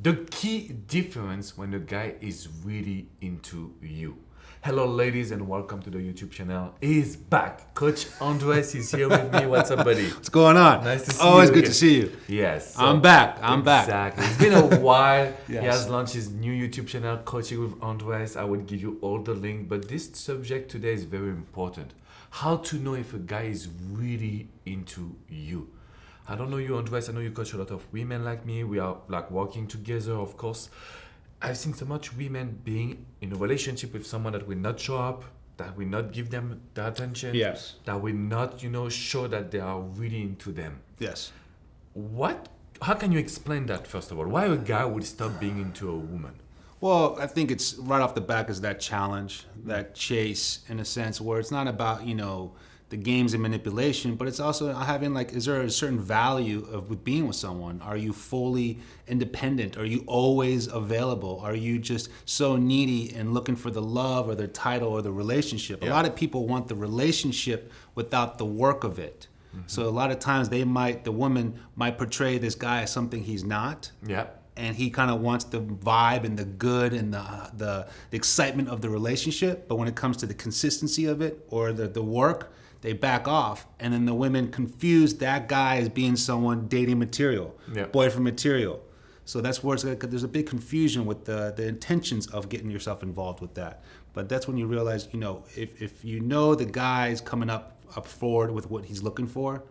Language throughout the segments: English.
The key difference when a guy is really into you. Hello, ladies, and welcome to the YouTube channel. He's back. Coach Andres is here with me. What's up, buddy? What's going on? Nice to see you. Always good again. to see you. Yes. I'm back. I'm back. Exactly. It's been a while. Yes. He has launched his new YouTube channel, Coaching with Andres. I will give you all the link, but this subject today is very important. How to know if a guy is really into you. I don't know you, Andres. I know you coach a lot of women like me. We are like working together, of course. I've seen so much women being in a relationship with someone that will not show up, that will not give them the attention, Yes. that will not, show that they are really into them. Yes. How can you explain that, first of all? Why a guy would stop being into a woman? Well, I think it's right off the back is that challenge, that chase, in a sense, where it's not about, the games and manipulation, but it's also having is there a certain value of with being with someone? Are you fully independent? Are you always available? Are you just so needy and looking for the love or the title or the relationship? Yeah. A lot of people want the relationship without the work of it. Mm-hmm. So a lot of times the woman might portray this guy as something he's not. Yeah. And he kind of wants the vibe and the good and the excitement of the relationship. But when it comes to the consistency of it or the work, they back off. And then the women confuse that guy as being someone dating material, boyfriend material. So that's where there's a big confusion with the intentions of getting yourself involved with that. But that's when you realize, if you know the guy's coming up forward with what he's looking for,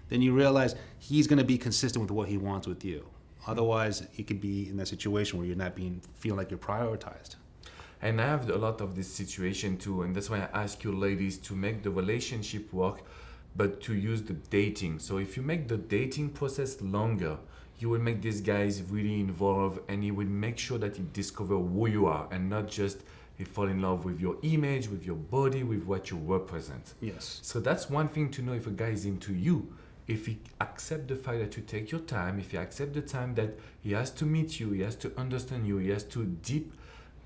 then you realize he's going to be consistent with what he wants with you. Otherwise, you could be in that situation where you're not feeling like you're prioritized. And I have a lot of this situation too, and that's why I ask you ladies to make the relationship work, but to use the dating. So if you make the dating process longer, you will make these guys really involved, and he will make sure that he discover who you are, and not just he fall in love with your image, with your body, with what you represent. Yes. So that's one thing to know if a guy is into you. If he accept the fact that you take your time, if he accept the time that he has to meet you, he has to understand you, he has to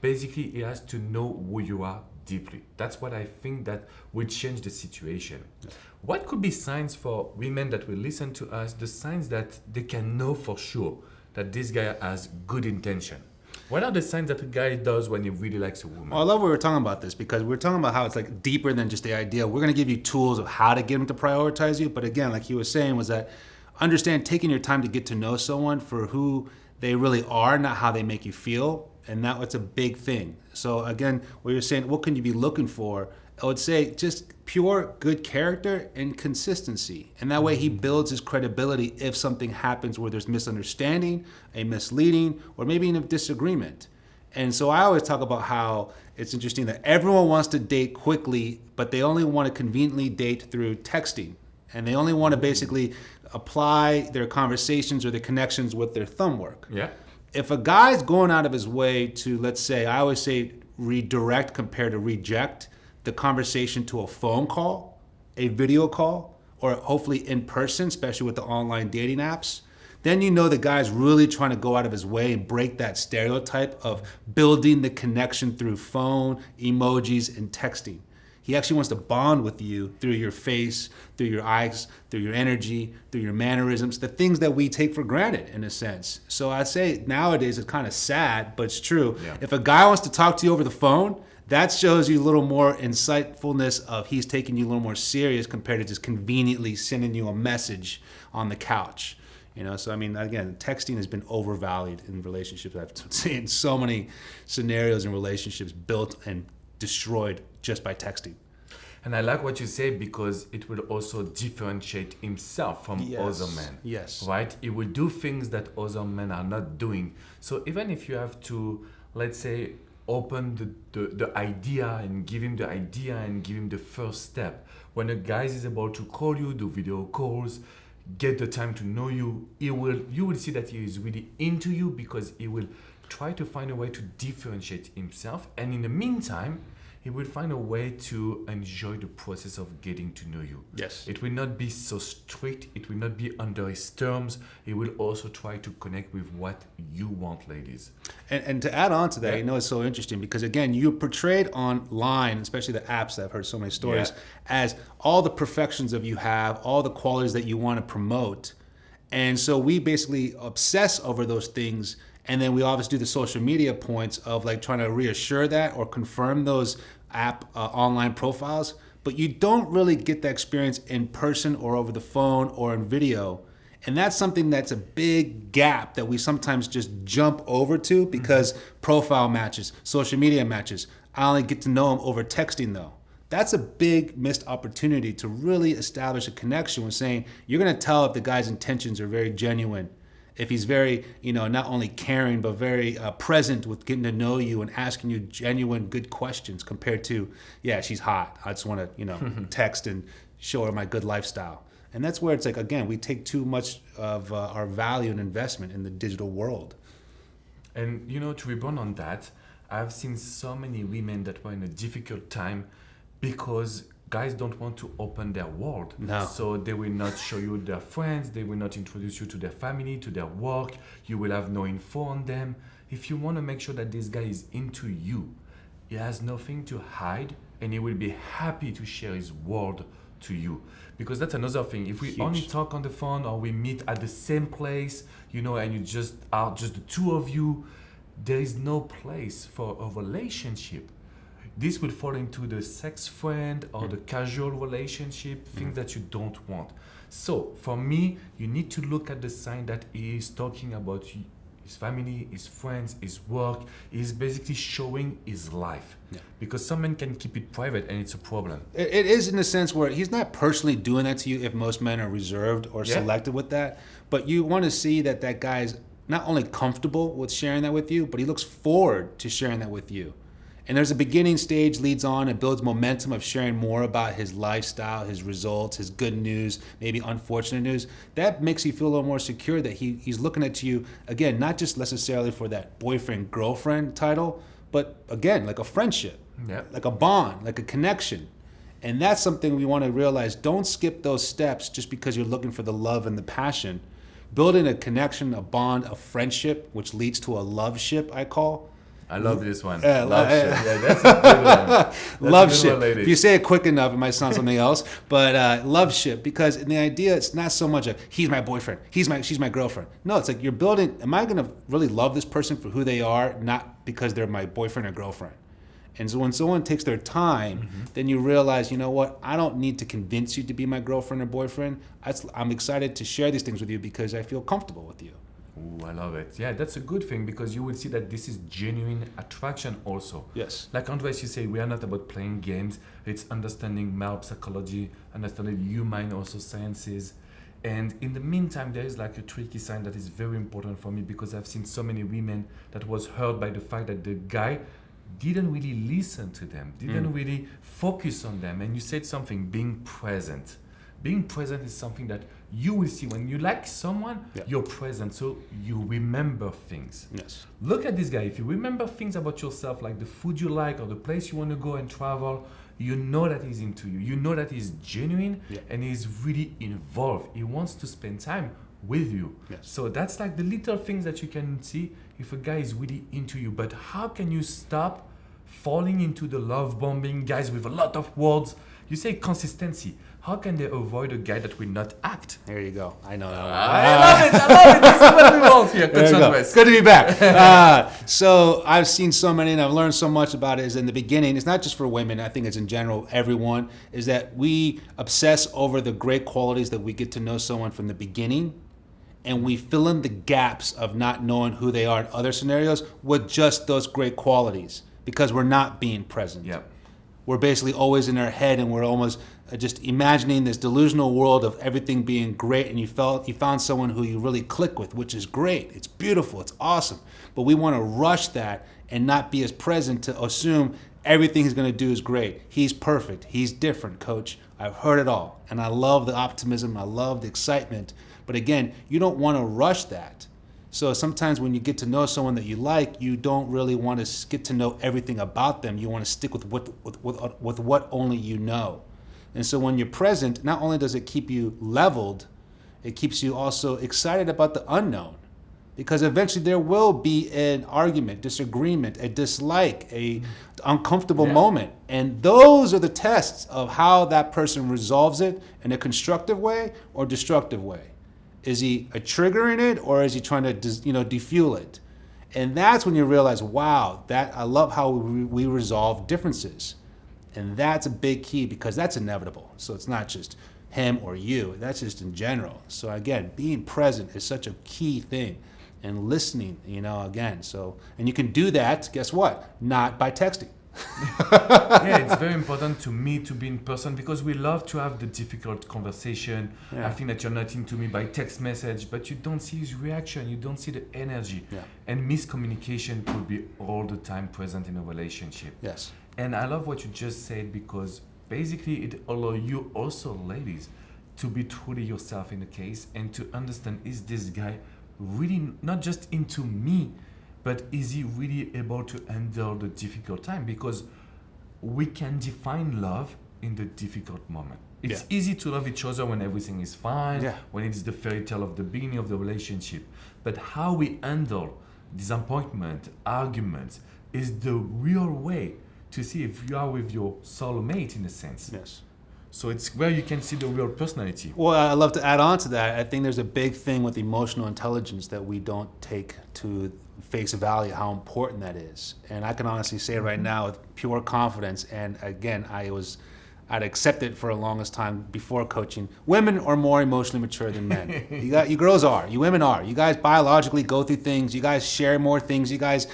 basically he has to know who you are deeply. That's what I think that would change the situation. Yeah. What could be signs for women that will listen to us, the signs that they can know for sure that this guy has good intention? What are the signs that a guy does when he really likes a woman? Well, I love we were talking about this because we're talking about how it's deeper than just the idea. We're going to give you tools of how to get him to prioritize you. But again, like he was saying, was that understand taking your time to get to know someone for who they really are, not how they make you feel. And that's a big thing. So again, what you're saying, what can you be looking for? I would say just pure good character and consistency. And that way he builds his credibility if something happens where there's misunderstanding, a misleading, or maybe even a disagreement. And so I always talk about how it's interesting that everyone wants to date quickly, but they only want to conveniently date through texting. And they only want to basically apply their conversations or their connections with their thumb work. Yeah. If a guy's going out of his way to, let's say, I always say redirect compared to reject the conversation to a phone call, a video call, or hopefully in person, especially with the online dating apps, then you know the guy's really trying to go out of his way and break that stereotype of building the connection through phone, emojis, and texting. He actually wants to bond with you through your face, through your eyes, through your energy, through your mannerisms, the things that we take for granted in a sense. So I'd say nowadays it's kind of sad, but it's true. Yeah. If a guy wants to talk to you over the phone, that shows you a little more insightfulness of he's taking you a little more serious compared to just conveniently sending you a message on the couch. So I mean, again, texting has been overvalued in relationships. I've seen so many scenarios in relationships built and destroyed just by texting. And I like what you say because it will also differentiate himself from other men. Yes. Right? He will do things that other men are not doing. So even if you have to, let's say, open the idea and give him the idea and give him the first step. When a guy is able to call you, do video calls, get the time to know you, you will see that he is really into you because he will try to find a way to differentiate himself. And in the meantime, he will find a way to enjoy the process of getting to know you. Yes. It will not be so strict. It will not be under his terms. He will also try to connect with what you want, ladies. And to add on to that, it's so interesting because, again, you're portrayed online, especially the apps that I've heard so many stories, as all the perfections that you have, all the qualities that you want to promote. And so we basically obsess over those things And then we obviously do the social media points of like trying to reassure that or confirm those app online profiles. But you don't really get that experience in person or over the phone or in video. And that's something that's a big gap that we sometimes just jump over to because profile matches, social media matches. I only get to know him over texting though. That's a big missed opportunity to really establish a connection with saying, you're gonna tell if the guy's intentions are very genuine. If he's very, not only caring, but very present with getting to know you and asking you genuine good questions compared to, yeah, she's hot. I just want to, text and show her my good lifestyle. And that's where it's like, again, we take too much of our value and investment in the digital world. And, to rebound on that, I've seen so many women that were in a difficult time because guys don't want to open their world. No. So they will not show you their friends. They will not introduce you to their family, to their work. You will have no info on them. If you want to make sure that this guy is into you, he has nothing to hide and he will be happy to share his world to you. Because that's another thing. If we Huge. only talk on the phone or we meet at the same place, and you just are just the two of you, there is no place for a relationship. This will fall into the sex friend or the casual relationship, things that you don't want. So for me, you need to look at the sign that he is talking about his family, his friends, his work. He's basically showing his life. Yeah. Because some men can keep it private and it's a problem. It is in the sense where he's not personally doing that to you if most men are reserved or selective with that. But you want to see that guy's not only comfortable with sharing that with you, but he looks forward to sharing that with you. And there's a beginning stage, leads on and builds momentum of sharing more about his lifestyle, his results, his good news, maybe unfortunate news. That makes you feel a little more secure that he's looking at you, again, not just necessarily for that boyfriend-girlfriend title, but again, like a friendship, like a bond, like a connection. And that's something we want to realize. Don't skip those steps just because you're looking for the love and the passion. Building a connection, a bond, a friendship, which leads to a love ship, I call. I love this one. Love ship. Yeah, that's a good one. That's love a good ship. one, ladies. If you say it quick enough, it might sound something else. But love ship, because in the idea, it's not so much he's my boyfriend, she's my girlfriend. No, it's like you're building. Am I going to really love this person for who they are, not because they're my boyfriend or girlfriend? And so when someone takes their time, then you realize, you know what? I don't need to convince you to be my girlfriend or boyfriend. I'm excited to share these things with you because I feel comfortable with you. Ooh, I love it. Yeah, that's a good thing because you will see that this is genuine attraction also. Yes. Like Andres, you say, we are not about playing games. It's understanding male psychology, understanding human also sciences. And in the meantime, there is like a tricky sign that is very important for me because I've seen so many women that was hurt by the fact that the guy didn't really listen to them, didn't really focus on them. And you said something, being present. Being present is something that you will see when you like someone, you're present, so you remember things. Yes. Look at this guy. If you remember things about yourself, like the food you like or the place you want to go and travel, you know that he's into you. You know that he's genuine and he's really involved. He wants to spend time with you. Yes. So that's like the little things that you can see if a guy is really into you. But how can you stop falling into the love bombing guys with a lot of words? You say consistency. How can they avoid a guy that will not act? There you go. I know that one. I love it. This is what we want here. There you go. It's good to be back. So I've seen so many and I've learned so much about it is in the beginning, it's not just for women, I think it's in general, everyone, is that we obsess over the great qualities that we get to know someone from the beginning, and we fill in the gaps of not knowing who they are in other scenarios with just those great qualities because we're not being present. Yep. We're basically always in our head and we're almost just imagining this delusional world of everything being great, and you found someone who you really click with, which is great. It's beautiful. It's awesome. But we want to rush that and not be as present to assume everything he's going to do is great. He's perfect. He's different, coach. I've heard it all. And I love the optimism. I love the excitement. But again, you don't want to rush that. So sometimes when you get to know someone that you like, you don't really want to get to know everything about them. You want to stick with what only you know. And so when you're present, not only does it keep you leveled, it keeps you also excited about the unknown. Because eventually there will be an argument, disagreement, a dislike, a uncomfortable moment. And those are the tests of how that person resolves it in a constructive way or destructive way. Is he triggering it or is he trying to defuel it? And that's when you realize, wow, that I love how we resolve differences. And that's a big key because that's inevitable. So it's not just him or you, that's just in general. So again, being present is such a key thing. And listening, again. So, and you can do that, guess what? Not by texting. Yeah, it's very important to me to be in person because we love to have the difficult conversation. Yeah. I think that you're not into me by text message, but you don't see his reaction, you don't see the energy. Yeah. And miscommunication could be all the time present in a relationship. Yes. And I love what you just said because basically it allows you also, ladies, to be truly yourself in the case and to understand, is this guy really not just into me, but is he really able to handle the difficult time? Because we can define love in the difficult moment. It's easy to love each other when everything is fine, when it's the fairy tale of the beginning of the relationship. But how we handle disappointment, arguments, is the real way to see if you are with your soulmate in a sense. Yes. So it's where you can see the real personality. Well, I'd love to add on to that. I think there's a big thing with emotional intelligence that we don't take to face value, how important that is. And I can honestly say right now with pure confidence, and again, I'd accept it for the longest time before coaching. Women are more emotionally mature than men. You girls are. You women are. You guys biologically go through things. You guys share more things. You guys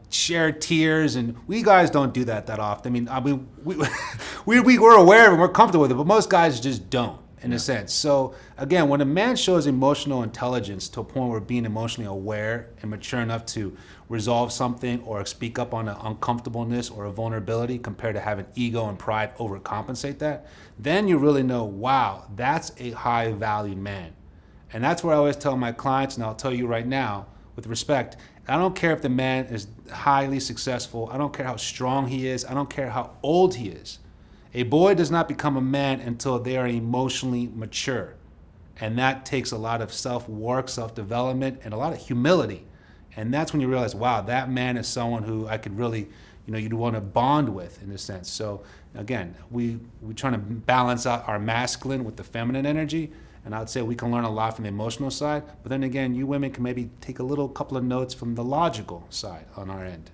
share tears, and we guys don't do that often. I mean, we're aware of it. We're comfortable with it, but most guys just don't. In a sense. So again, when a man shows emotional intelligence to a point where being emotionally aware and mature enough to resolve something or speak up on an uncomfortableness or a vulnerability compared to having ego and pride overcompensate that, then you really know, wow, that's a high value man. And that's where I always tell my clients, and I'll tell you right now with respect, I don't care if the man is highly successful. I don't care how strong he is. I don't care how old he is. A boy does not become a man until they are emotionally mature. And that takes a lot of self-work, self-development, and a lot of humility. And that's when you realize, wow, that man is someone who I could really, you'd want to bond with in a sense. So again, we're trying to balance out our masculine with the feminine energy. And I would say we can learn a lot from the emotional side. But then again, you women can maybe take a couple of notes from the logical side on our end.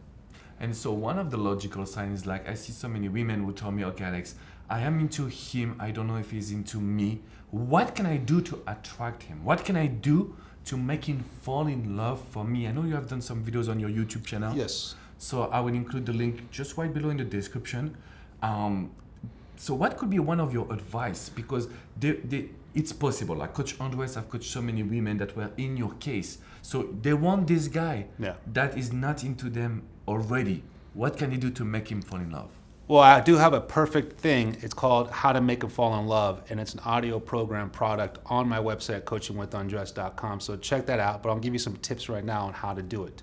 And so one of the logical signs is like, I see so many women who tell me, okay, Alex, I am into him. I don't know if he's into me. What can I do to attract him? What can I do to make him fall in love for me? I know you have done some videos on your YouTube channel. Yes. So I will include the link just right below in the description. So what could be one of your advice? Because it's possible. Like Coach Andres, I've coached so many women that were in your case. So they want this guy that is not into them already. What can they do to make him fall in love? Well, I do have a perfect thing. It's called How to Make Him Fall in Love, and it's an audio program product on my website, coachingwithundress.com. So check that out, but I'll give you some tips right now on how to do it.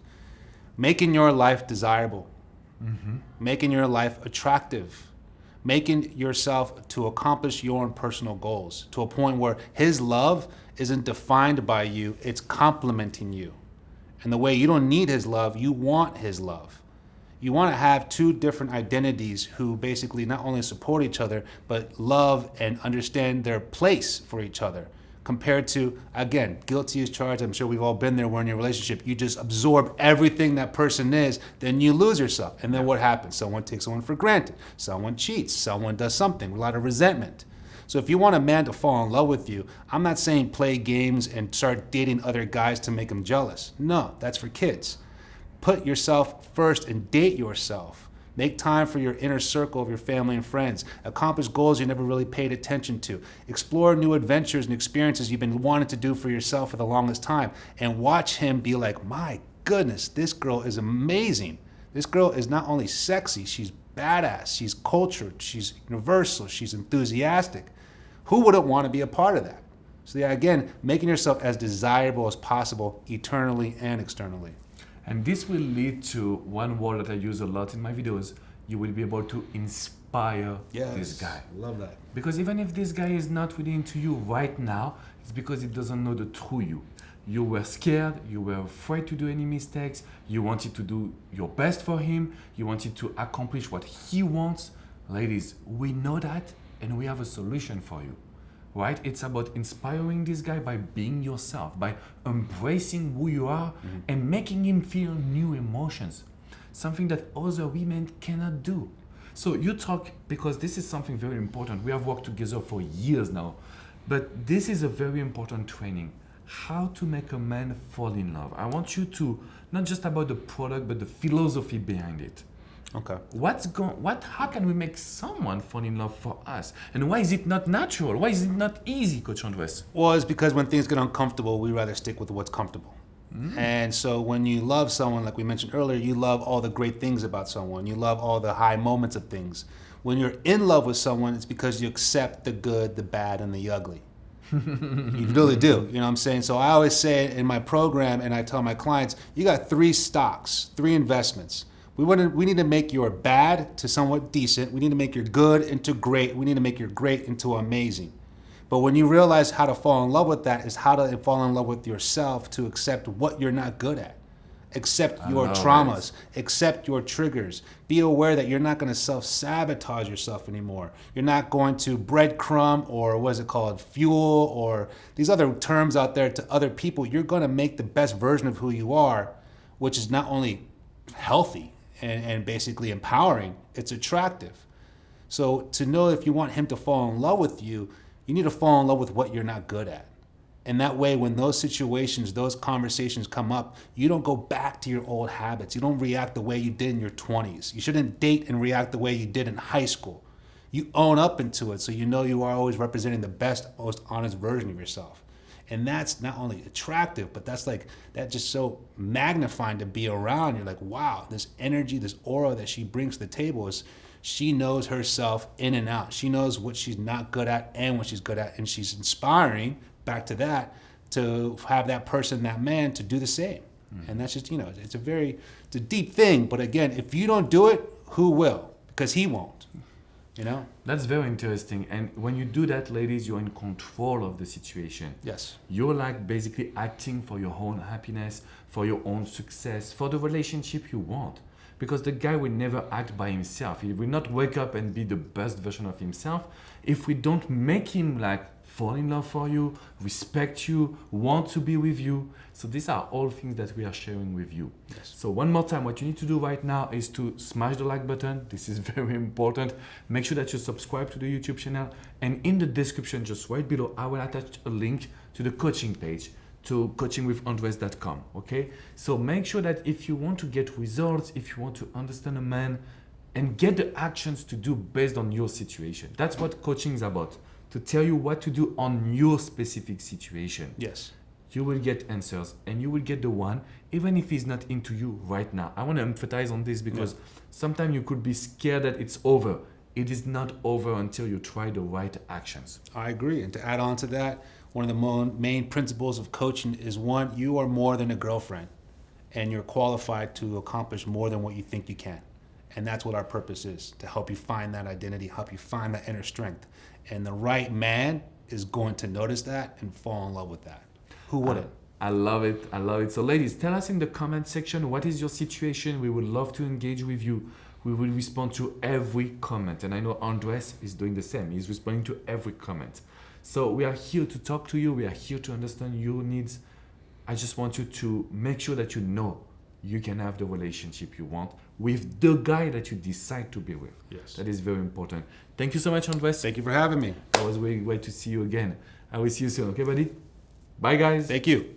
Making your life desirable, making your life attractive, making yourself to accomplish your own personal goals to a point where his love isn't defined by you, it's complementing you. And the way you don't need his love, you want his love. You want to have two different identities who basically not only support each other, but love and understand their place for each other. Compared to, again, guilty as charged, I'm sure we've all been there, we're in your relationship, you just absorb everything that person is, then you lose yourself. And then what happens? Someone takes someone for granted. Someone cheats. Someone does something, a lot of resentment. So if you want a man to fall in love with you, I'm not saying play games and start dating other guys to make him jealous. No, that's for kids. Put yourself first and date yourself. Make time for your inner circle of your family and friends. Accomplish goals you never really paid attention to. Explore new adventures and experiences you've been wanting to do for yourself for the longest time. And watch him be like, my goodness, this girl is amazing. This girl is not only sexy, she's badass, she's cultured, she's universal, she's enthusiastic. Who wouldn't want to be a part of that? So yeah, again, making yourself as desirable as possible, eternally and externally. And this will lead to one word that I use a lot in my videos. You will be able to inspire this guy. Love that. Because even if this guy is not really into you right now, it's because he doesn't know the true you. You were scared, you were afraid to do any mistakes, you wanted to do your best for him, you wanted to accomplish what he wants. Ladies, we know that and we have a solution for you. right? It's about inspiring this guy by being yourself, by embracing who you are and making him feel new emotions, something that other women cannot do. So you talk, because this is something very important. We have worked together for years now, but this is a very important training. How to make a man fall in love. I want you to, not just about the product, but the philosophy behind it. Okay. How can we make someone fall in love for us? And why is it not natural? Why is it not easy, Coach Andres? Well, it's because when things get uncomfortable, we rather stick with what's comfortable. And so when you love someone, like we mentioned earlier, you love all the great things about someone. You love all the high moments of things. When you're in love with someone, it's because you accept the good, the bad, and the ugly. You really do. You know what I'm saying? So I always say it in my program, and I tell my clients, you got 3 stocks, 3 investments. We need to make your bad to somewhat decent. We need to make your good into great. We need to make your great into amazing. But when you realize how to fall in love with that is how to fall in love with yourself, to accept what you're not good at. Accept your traumas, accept your triggers. Be aware that you're not going to self-sabotage yourself anymore. You're not going to breadcrumb, or what is it called, fuel, or these other terms out there to other people. You're going to make the best version of who you are, which is not only healthy and basically empowering, it's attractive. So to know if you want him to fall in love with you, you need to fall in love with what you're not good at. And that way, when those situations, those conversations come up, you don't go back to your old habits. You don't react the way you did in your 20s. You shouldn't date and react the way you did in high school. You own up into it, so you know you are always representing the best, most honest version of yourself. And that's not only attractive, but that's just so magnifying to be around. You're like, wow, this energy, this aura that she brings to the table is, she knows herself in and out. She knows what she's not good at and what she's good at. And she's inspiring, back to that, to have that person, that man, to do the same. And that's just, it's a deep thing. But again, if you don't do it, who will? Because he won't. That's very interesting. And when you do that, ladies, you're in control of the situation. Yes. You're like basically acting for your own happiness, for your own success, for the relationship you want. Because the guy will never act by himself. He will not wake up and be the best version of himself if we don't make him fall in love for you, respect you, want to be with you. So these are all things that we are sharing with you. Yes. So one more time, what you need to do right now is to smash the like button. This is very important. Make sure that you subscribe to the YouTube channel. And in the description, just right below, I will attach a link to the coaching page, to coachingwithandres.com, okay? So make sure that if you want to get results, if you want to understand a man and get the actions to do based on your situation. That's what coaching is about, to tell you what to do on your specific situation. Yes. You will get answers, and you will get the one, even if he's not into you right now. I want to emphasize on this because sometimes you could be scared that it's over. It is not over until you try the right actions. I agree. And to add on to that, one of the main principles of coaching is, one, you are more than a girlfriend, and you're qualified to accomplish more than what you think you can. And that's what our purpose is, to help you find that identity, help you find that inner strength. And the right man is going to notice that and fall in love with that. Who wouldn't? I love it. I love it. So ladies, tell us in the comment section, what is your situation? We would love to engage with you. We will respond to every comment. And I know Andres is doing the same. He's responding to every comment. So we are here to talk to you. We are here to understand your needs. I just want you to make sure that you know you can have the relationship you want with the guy that you decide to be with. Yes. That is very important. Thank you so much, Andres. Thank you for having me. I was very glad to see you again. I will see you soon. Okay, buddy? Bye, guys. Thank you.